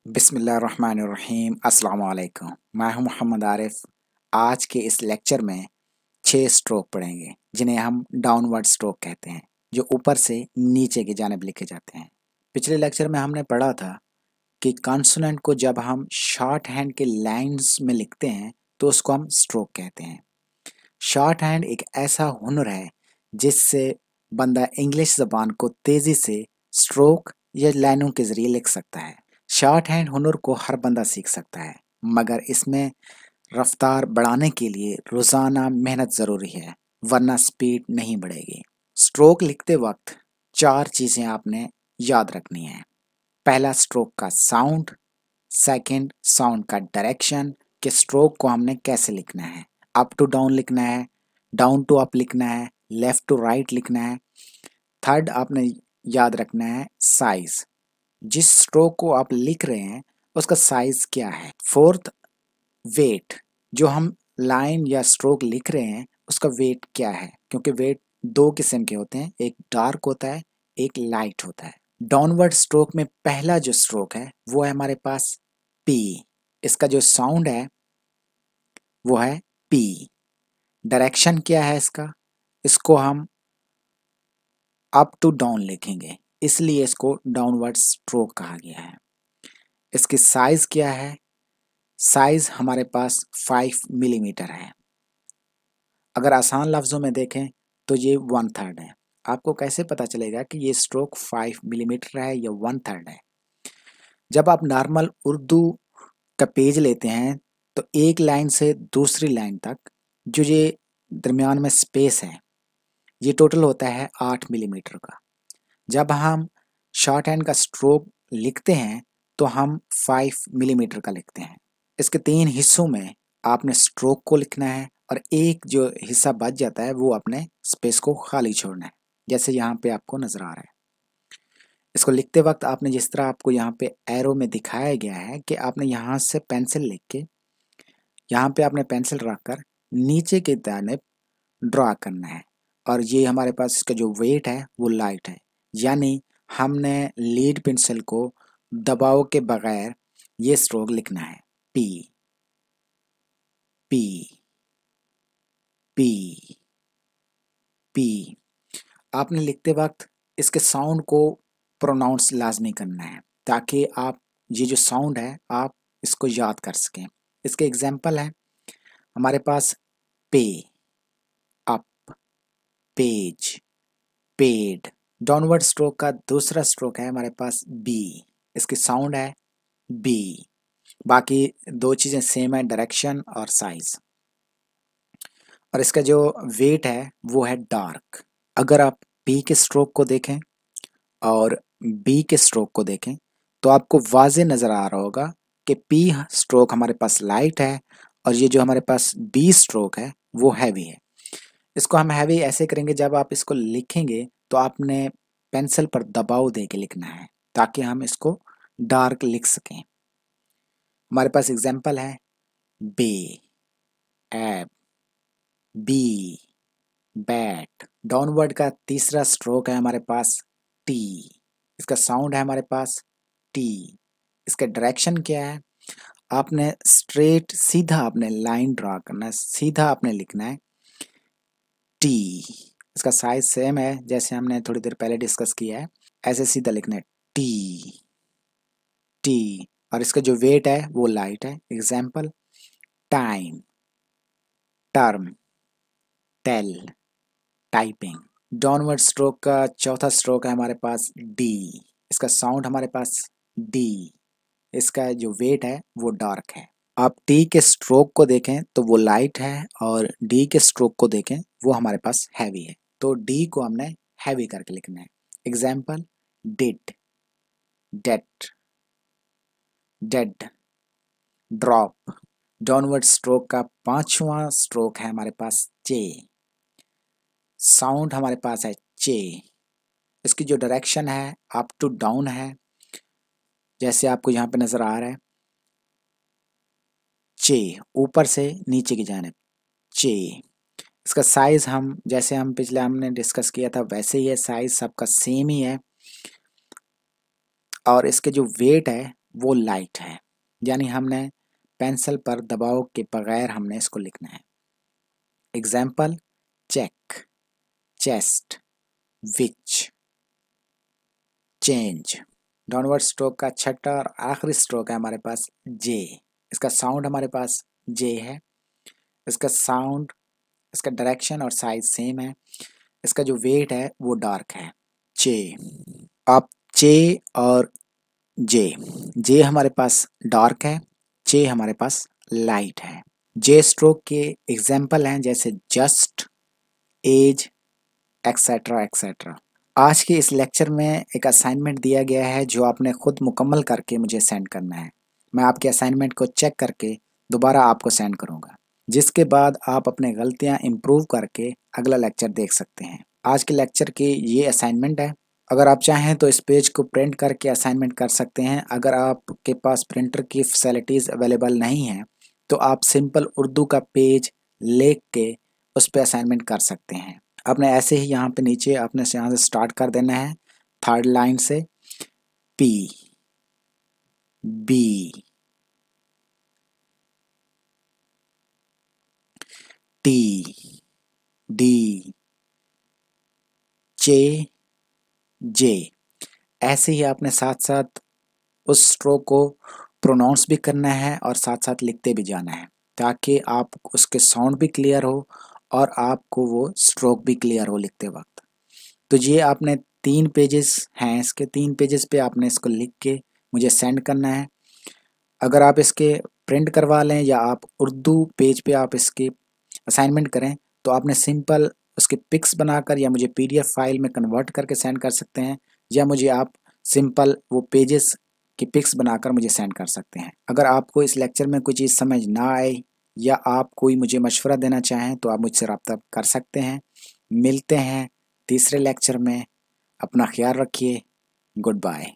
बिस्मिल्लाहिर्रहमानिर्रहीम अस्सलाम वालेकुम। मैं हूं मोहम्मद आरिफ। आज के इस लेक्चर में 6 स्ट्रोक पढ़ेंगे जिन्हें हम डाउनवर्ड स्ट्रोक कहते हैं, जो ऊपर से नीचे की जानिब लिखे जाते हैं। पिछले लेक्चर में हमने पढ़ा था कि कॉन्सोनेंट को जब हम शॉर्ट हैंड के लाइंस में लिखते हैं तो उसको हम स्ट्रोक कहते हैं। शॉर्ट हैंड एक ऐसा हुनर है जिससे बंदा इंग्लिश ज़बान को तेज़ी से स्ट्रोक या लाइनों के ज़रिए लिख सकता है। शॉर्ट हैंड हुनर को हर बंदा सीख सकता है, मगर इसमें रफ्तार बढ़ाने के लिए रोज़ाना मेहनत ज़रूरी है, वरना स्पीड नहीं बढ़ेगी। स्ट्रोक लिखते वक्त 4 चीज़ें आपने याद रखनी है। पहला, स्ट्रोक का साउंड। सेकंड, साउंड का डायरेक्शन, कि स्ट्रोक को हमने कैसे लिखना है। अप टू डाउन लिखना है, डाउन टू अप लिखना है, लेफ्ट टू राइट लिखना है। थर्ड, आपने याद रखना है साइज, जिस स्ट्रोक को आप लिख रहे हैं उसका साइज क्या है। फोर्थ, वेट, जो हम लाइन या स्ट्रोक लिख रहे हैं उसका वेट क्या है, क्योंकि वेट 2 किस्म के होते हैं, एक डार्क होता है, एक लाइट होता है। डाउनवर्ड स्ट्रोक में पहला जो स्ट्रोक है वो है हमारे पास पी। इसका जो साउंड है वो है पी। डायरेक्शन क्या है इसका, इसको हम अप टू डाउन लिखेंगे, इसलिए इसको डाउनवर्ड स्ट्रोक कहा गया है। इसकी साइज क्या है, साइज हमारे पास 5 मिलीमीटर है। अगर आसान लफ्ज़ों में देखें तो ये 1/3 है। आपको कैसे पता चलेगा कि ये स्ट्रोक 5 मिलीमीटर है या 1/3 है। जब आप नॉर्मल उर्दू का पेज लेते हैं तो एक लाइन से दूसरी लाइन तक जो ये दरमियान में स्पेस है ये टोटल होता है 8 मिलीमीटर का। जब हम शॉर्ट हैंड का स्ट्रोक लिखते हैं तो हम 5 मिलीमीटर का लिखते हैं। इसके 3 हिस्सों में आपने स्ट्रोक को लिखना है और एक जो हिस्सा बच जाता है वो अपने स्पेस को खाली छोड़ना है, जैसे यहाँ पे आपको नजर आ रहा है। इसको लिखते वक्त आपने जिस तरह आपको यहाँ पे एरो में दिखाया गया है कि आपने यहाँ से पेंसिल लिख के यहाँ पे आपने पेंसिल रखकर नीचे की जानिब ड्रा करना है, और ये हमारे पास इसका जो वेट है वो लाइट है, यानी हमने लीड पेंसिल को दबाव के बगैर ये स्ट्रोक लिखना है। P P P P. आपने लिखते वक्त इसके साउंड को प्रोनाउंस लाजमी करना है ताकि आप ये जो साउंड है आप इसको याद कर सकें। इसके एग्जाम्पल है हमारे पास पे, up, page, paid. Downward stroke का दूसरा स्ट्रोक है हमारे पास बी। इसकी साउंड है बी। बाकी 2 चीज़ें सेम है, डायरेक्शन और साइज। और इसका जो वेट है वो है डार्क। अगर आप पी के स्ट्रोक को देखें और बी के स्ट्रोक को देखें तो आपको वाज़े नज़र आ रहा होगा कि पी स्ट्रोक हमारे पास लाइट है और ये जो हमारे पास बी स्ट्रोक है वो हैवी है। इसको हम हैवी ऐसे करेंगे, जब आप इसको लिखेंगे तो आपने पेंसिल पर दबाव दे के लिखना है ताकि हम इसको डार्क लिख सकें। हमारे पास एग्जाम्पल है बे, एब, बी, बैट। डाउनवर्ड का तीसरा स्ट्रोक है हमारे पास टी। इसका साउंड है हमारे पास टी। इसका डायरेक्शन क्या है, आपने स्ट्रेट सीधा आपने लाइन ड्रा करना है, सीधा आपने लिखना है टी। इसका साइज सेम है जैसे हमने थोड़ी देर पहले डिस्कस किया है, ऐसे सीधा लिखना है टी टी। और इसका जो वेट है वो लाइट है। Example time, term, tail, typing. Downward stroke का चौथा स्ट्रोक है हमारे पास डी। इसका साउंड हमारे पास डी। इसका जो वेट है वो डार्क है। आप टी के स्ट्रोक को देखें तो वो लाइट है और डी के स्ट्रोक को देखें वो हमारे पास हैवी है, तो डी को हमने हैवी करके लिखना है। Example did, date, dead, drop. Downward stroke का पांचवा स्ट्रोक है हमारे पास चे। साउंड हमारे पास है चे। इसकी जो डायरेक्शन है अप टू डाउन है, जैसे आपको यहाँ पे नजर आ रहा है चे, ऊपर से नीचे की जानिब चे। इसका साइज हम जैसे हम पिछले हमने डिस्कस किया था वैसे ही है, साइज सबका सेम ही है। और इसके जो वेट है वो लाइट है। यानी हमने पेंसिल पर दबाव के बगैर हमने इसको लिखना है। एग्जाम्पल, चेक, चेस्ट, विच, चेंज। डाउनवर्ड स्ट्रोक का छठा और आखिरी स्ट्रोक है हमारे पास जे। इसका साउंड हमारे पास जे है। इसका साउंड, इसका डायरेक्शन और साइज सेम है। इसका जो वेट है वो डार्क है। चे। अब चे और जे, जे हमारे पास डार्क है, जे हमारे पास लाइट है। जे स्ट्रोक के एग्जाम्पल हैं जैसे जस्ट, एज, एक्सेट्रा एक्सेट्रा। आज के इस लेक्चर में एक असाइनमेंट दिया गया है जो आपने खुद मुकम्मल करके मुझे सेंड करना है। मैं आपके असाइनमेंट को चेक करके दोबारा आपको सेंड करूंगा, जिसके बाद आप अपने गलतियां इम्प्रूव करके अगला लेक्चर देख सकते हैं। आज के लेक्चर की ये असाइनमेंट है। अगर आप चाहें तो इस पेज को प्रिंट करके असाइनमेंट कर सकते हैं। अगर आपके पास प्रिंटर की फैसिलिटीज़ अवेलेबल नहीं है तो आप सिंपल उर्दू का पेज लिख के उस पर असाइनमेंट कर सकते हैं। आपने ऐसे ही यहाँ पे नीचे आपने यहाँ से स्टार्ट कर देना है, थर्ड लाइन से पी, बी, टी, डी, जे, जे। ऐसे ही आपने साथ साथ उस स्ट्रोक को प्रोनाउंस भी करना है और साथ साथ लिखते भी जाना है, ताकि आप उसके साउंड भी क्लियर हो और आपको वो स्ट्रोक भी क्लियर हो लिखते वक्त। तो ये आपने 3 पेजेस हैं, इसके 3 पेजेस पे आपने इसको लिख के मुझे सेंड करना है। अगर आप इसके प्रिंट करवा लें या आप उर्दू पेज पे आप इसकी असाइनमेंट करें तो आपने सिंपल उसके पिक्स बनाकर या मुझे पीडीएफ फाइल में कन्वर्ट करके सेंड कर सकते हैं, या मुझे आप सिंपल वो पेजेस की पिक्स बनाकर मुझे सेंड कर सकते हैं। अगर आपको इस लेक्चर में कोई चीज़ समझ ना आए या आप कोई मुझे मशवरा देना चाहें तो आप मुझसे रब्ता कर सकते हैं। मिलते हैं तीसरे लेक्चर में। अपना ख्याल रखिए। Good bye.